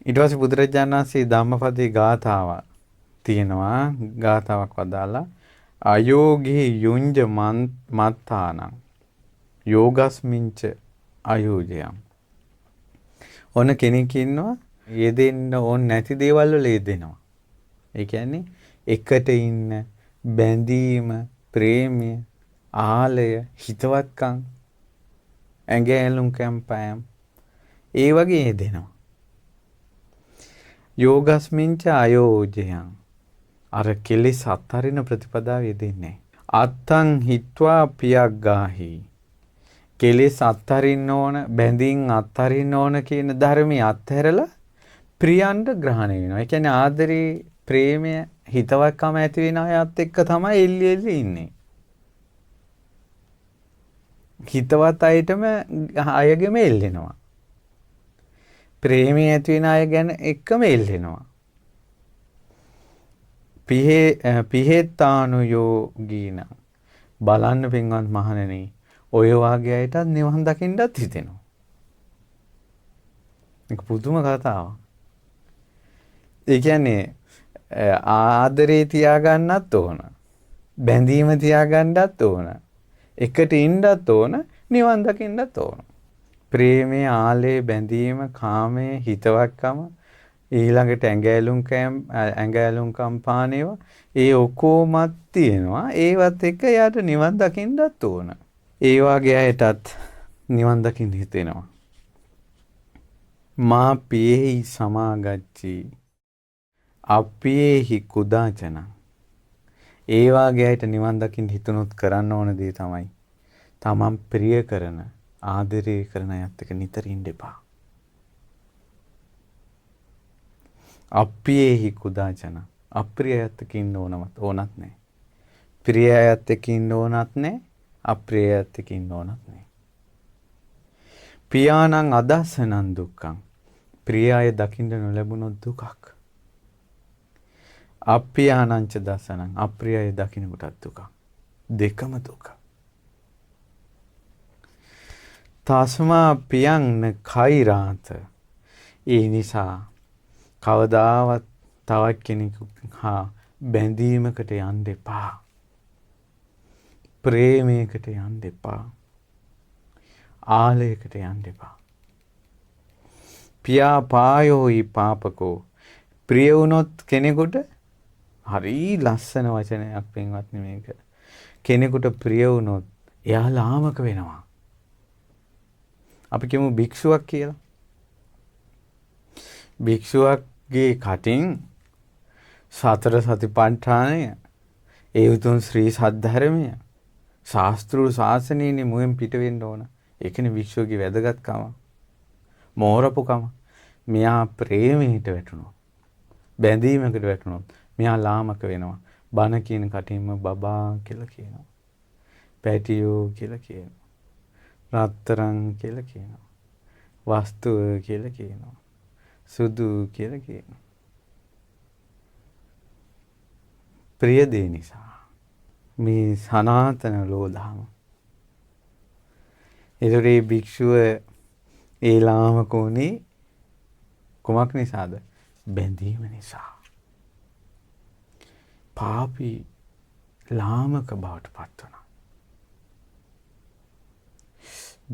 ඊට පස්සේ බුදුරජාණන් වහන්සේ ධම්මපදයේ ගාථාව තියෙනවා. ගාථාවක් වදාලා අයෝගේ යුංජ මත්තානං යෝගස්මින්ච අයෝජයම්. ඔන්න කෙනෙක් ඉන්නවා යෙදෙන්න ඕන නැති දේවල් වල යෙදෙනවා. ඒ කියන්නේ එකට ඉන්න බැඳීම, ප්‍රේමය, ආලය, හිතවත්කම්, ඇඟැලුම් කැම්පෑම් ඒ වගේ යෙදෙනවා. යෝගස්මින්ච අයෝජයං. අර කෙලෙස් අත්හරින ප්‍රතිපදාව යෙදෙන්නේ. අත්තං හිත්වා පියක් ගාහි. කෙලෙස් අත්හරින්න ඕන, බැඳීම් අත්හරින්න ඕන කියන ධර්මයේ අත්හැරලා ප්‍රියන්ට ග්‍රහණය වෙනවා. ඒ කියන්නේ ආදරේ, ප්‍රේමය, හිතවත්කම ඇති වෙන අයත් එක්ක තමයි එල්ලි එල්ලි ඉන්නේ. හිතවත් අයටම අයගෙම එල්ලෙනවා. ප්‍රේමය ඇති වෙන අය ගැන එක්කම එල්ලෙනවා. පිහෙත්තානුයෝගීන බලන්න පින්වත් මහණෙනි, ඔය වාගේ අයටත් නිවන් දකින්නත් හිතෙනවා. ඒක පුදුම කතාවක්. ඒ කියන්නේ ආදරේ තියාගන්නත් ඕන, බැඳීම තියාගන්නත් ඕන, එකට ඉන්නත් ඕන, නිවන් දකින්නත් ඕන. ප්‍රේමයේ, ආලේ, බැඳීම, කාමයේ, හිතවත්කම, ඊළඟට ඇඟැලුම් කම්පානේව ඒ ඔක්කොමත් තියෙනවා. ඒවත් එක්ක යාට නිවන් දකින්නත් ඕන. ඒ වාගේ අයටත් නිවන් දකින්න හිතෙනවා. මා පියෙහි සමාගච්ඡී අප්පියෙහි කුදාචන. ඒ වාගේ අයට නිවන් දකින්න හිතුනොත් කරන්න ඕන දේ තමයි තමන් ප්‍රිය කරන, ආදරය කරන අයත් එක්ක නිතර ඉන්න එපා. අප්පියෙහි කුදාචන. අප්‍රිය අයත් එක්ක ඉන්න ඕනත් නැහැ. ප්‍රිය අයත් එක්ක ඉන්න ඕනත් නැහැ. අප්‍රිය අයත් එක්ක ඉන්න ඕනත් නැහැ. පියාණං අදස්සනං දුක්ඛං. ප්‍රිය අය දකින්න නොලැබුණොත් දුකක්. අප්පියාණංච දසනං. අප්‍රිය අය දකින්න කොටත් දුකක්. දෙකම දුක. තස්මා පියං කෛරාත. ඒ නිසා කවදාවත් තවත් කෙනෙකු හා බැඳීමකට යන්න එපා. ප්‍රේමයකට යන්න එපා. ආලයකට යන්න එපා. පියා පායෝයි පාපකෝ. ප්‍රිය වුණොත් කෙනෙකුට හරි ලස්සන වචනයක් පින්වත්නි මේක. කෙනෙකුට ප්‍රිය වුණොත් එයා ලාමක වෙනවා. අපි කියමු භික්ෂුවක් කියලා. භික්ෂුවක්ගේ කටින් සතර සතිපට්ඨානය, ඒ උතුම් ශ්‍රී සද්ධර්මය, ශාස්ත්‍රීය ශාසනයනේ මුවෙන් පිට වෙන්න ඕන. ඒකනේ භික්ෂුවගේ වැදගත්කම. මෝරපුකම. මෙයා ප්‍රේමයට වැටුණොත්, බැඳීමකට වැටුණොත් මෙයා ලාමක වෙනවා. බණ කියන කටින්ම බබා කියලා කියනවා. පැටියෝ කියලා කියනවා. රත්තරන් කියලා කියනවා. වස්තුව කියලා කියනවා. සුදු කියලා කියනවා. ප්‍රිය දේ නිසා. මේ සනාතන ලෝධාම. ඒතරේ භික්ෂුව ඒ ලාමක උනේ කුමක් නිසාද? බැඳීම නිසා. පාපී ලාමක බවට පත් වුණා.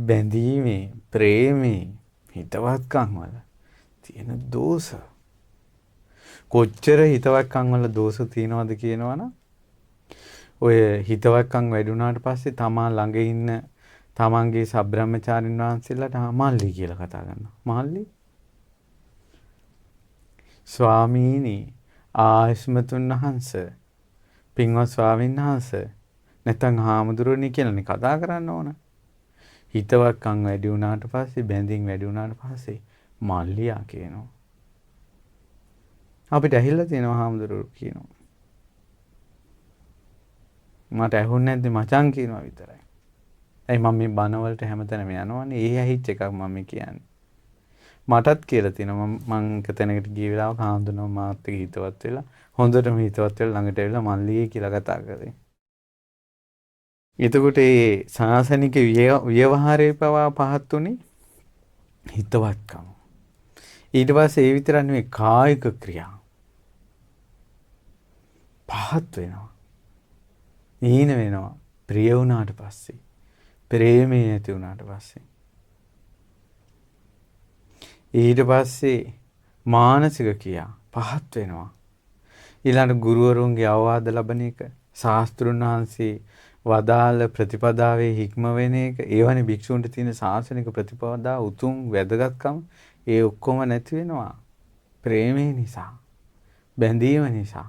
බැඳීමේ, ප්‍රේමේ, හිතවත්කම් වල තියෙන දෝෂ. කොච්චර හිතවත්කම් වල දෝෂ තියෙනවද කියනවනම් ඔය හිතවත්කම් වැඩි වුණාට පස්සේ තමා ළඟ ඉන්න තමන්ගේ සබ්‍රහ්මචාරින් වහන්සේලාට මල්ලි කියලා කතා කරනවා. මල්ලි ස්වාමීනි, ආයස්මතුන් වහන්සේ, පින්වත් ස්වාමීන් වහන්සේ, නැත්නම් හාමුදුරුවනේ කියලානේ කතා කරන්න ඕන. හිතවත්කම් වැඩි වුණාට පස්සේ, බැඳීම් වැඩි වුණාට පස්සේ මල්ලියා කියනවා. අපිට ඇහිලා තියෙනවා හාමුදුරුවෝ කියනවා. මට ඇහුන්නේ නැද්ද මචං කියනවා විතරයි. ඇයි මම මේ බණ වලට හැමතැනම යනවනේ. ඒ ඇහිච්ච එකක් මම කියන්නේ. මටත් කියලා තියෙනවා මම එක තැනකට ගිය වෙලාවක හාමුදුරුවෝ මාත් එක්ක හිතවත් වෙලා හොඳටම හිතවත් වෙලා ළඟට ඇවිල්ලා මල්ලි කියලා කතා කරේ. එතකොට ඒ සාසනික ව්‍යවහාරයේ පවා පහත් උනේ හිතවත්කම. ඊට පස්සේ ඒ විතරක් නෙවෙයි කායික ක්‍රියා පහත් වෙනවා. හීන වෙනවා. ප්‍රිය වුණාට පස්සේ. ප්‍රේමේ නැති වුණාට පස්සේ. ඊට පස්සේ මානසික ක්‍රියා පහත් වෙනවා. ඊළඟ ගුරුවරුන්ගේ අවවාද ලබන එක, ශාස්ත්‍රුන් වහන්සේ වදාළ ප්‍රතිපදාවේ හික්ම වෙන එක, ඒවනේ භික්ෂුන්ට තියෙන ශාසනික ප්‍රතිපදාව උතුම් වැදගත්කම ඒ ඔක්කොම නැති වෙනවා. ප්‍රේමේ නිසා, බැඳීම නිසා.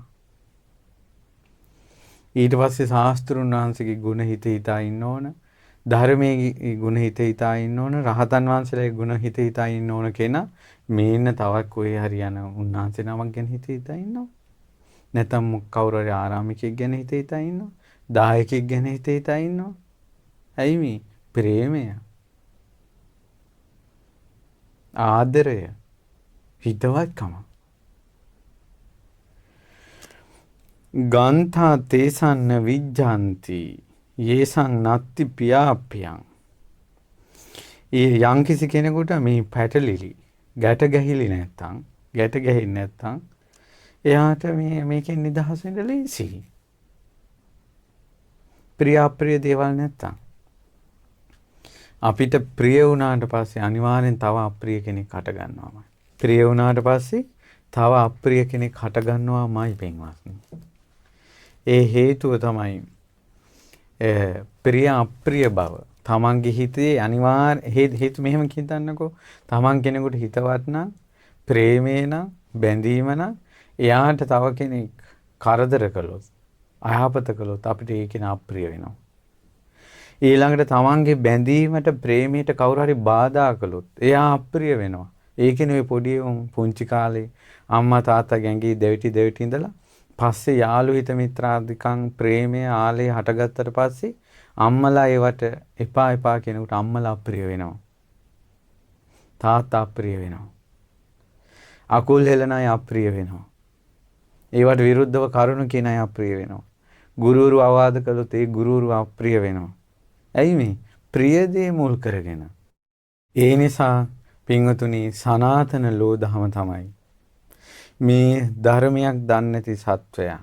ඊට පස්සේ ශාස්ත්‍රුන් වහන්සේගේ ගුණ හිතා ඉන්න ඕන, ධර්මයේ ගුණ හිතා ඉන්න ඕන, රහතන් වහන්සේලාගේ ගුණ හිතා ඉන්න ඕන කෙනා මේන්න තවක් කොහේ හරි යන උන්වහන්සේ නමක් ගැන හිතා ඉන්නවා. නැත්නම් කවුරු හරි ආරාමිකයෙක් ගැන හිතා ඉන්නවා. දායකයෙක් ගැන හිතා ඉන්නවා. ඇයි මේ? ප්‍රේමය. ආදරය. හිතවත්කම. ගන්ථා තේසන්න විජ්ජන්ති යේසං නත්ති පියාප්පියං. යම් කිසි කෙනෙකුට මේ පැටලිලි ගැට ගැහිලි නැත්තම් එයාට මේකෙන් නිදහස් වෙන්න ලේසියි. ප්‍රිය අප්‍රිය දේවල් නැත්තම් අපිට ප්‍රිය වුණාට පස්සේ අනිවාර්යෙන් තව අප්‍රිය කෙනෙක් හට ගන්නවාමයි. ප්‍රිය වුණාට පස්සේ තව අප්‍රිය කෙනෙක් හට ගන්නවාමයි පින්වත්නි. ඒ හේතුව තමයි ප්‍රිය අප්‍රිය බව. තමන්ගේ හිතේ අනිවාර්ය හේතු මෙහෙම හිතන්නකෝ. තමන් කෙනෙකුට හිතවත් නම්, ප්‍රේමේ නම්, බැඳීම නම් එයාට තව කෙනෙක් කරදර කළොත්, අයහපත කළොත් අපිට ඒක අප්‍රිය වෙනවා. ඊළඟට තමන්ගේ බැඳීමට, ප්‍රේමයට කවුරු හරි බාධා කළොත් එයා අප්‍රිය වෙනවා. ඒකනේ ඔය පොඩි පුංචි කාලේ අම්මා තාත්තා ගැඟි දෙවිටි ඉඳලා පස්සේ යාළු හිත මිත්‍රාදිකං ප්‍රේමය ආලේ හටගත්තට පස්සේ අම්මලා ඒවට එපා කෙනෙකුට අම්මලා අප්‍රිය වෙනවා. තාත්තා අප්‍රිය වෙනවා. අකුල් හෙලන අය අප්‍රිය වෙනවා. ඒවට විරුද්ධව කරුණු කියන අය අප්‍රිය වෙනවා. ගුරුවරු අවවාද කළොත් ඒ ගුරුවරු අප්‍රිය වෙනවා. ඇයි මේ? ප්‍රිය දේ මුල් කරගෙන. ඒ නිසා පින්වතුනි සනාතන ලෝධහම තමයි මේ ධර්මයක් දන්නේ නැති සත්වයා,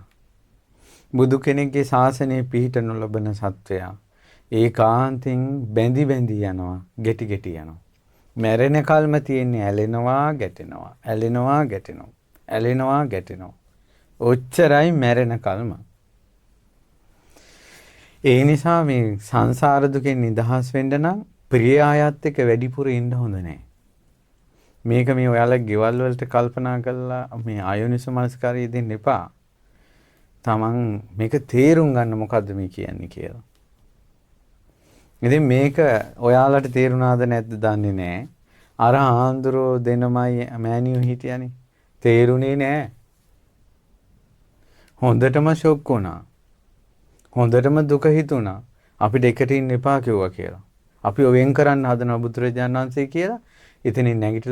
බුදු කෙනෙක්ගේ ශාසනය පිහිට නොලබන සත්වයා ඒකාන්තෙන් බැඳි යනවා, ගැටි යනවා. මැරෙන කල්ම තියෙන්නේ ඇලෙනවා ගැටෙනවා, ඇලෙනවා ගැටෙනවා, ඇලෙනවා ගැටෙනවා. ඔච්චරයි මැරෙන කල්ම. ඒ නිසා මේ සංසාර දුකෙන් නිදහස් වෙන්න නම් ප්‍රිය ආයත් එක්ක වැඩිපුර ඉන්න හොඳ නැහැ. මේක මේ ඔයාලා ගෙවල් වලට කල්පනා කරලා මේ ආයෝනිසෝ මනස්කාරය දෙන්න එපා. තමන් මේක තේරුම් ගන්න මොකද්ද මේ කියන්නේ කියලා. ඉතින් මේක ඔයාලට තේරුණාද නැද්ද දන්නේ නැහැ. අර ආන්දරෝ දෙනමයි මෑනියෝ හිටියනේ. තේරුණේ නැහැ. හොඳටම ෂොක් වුණා. හොඳටම දුක හිතුණා. අපිට එකට ඉන්න එපා කිව්වා කියලා. අපි වෙන් කරන්න හදන බුදුරජාණන් වහන්සේ කියලා ඉතින් නැගිටලා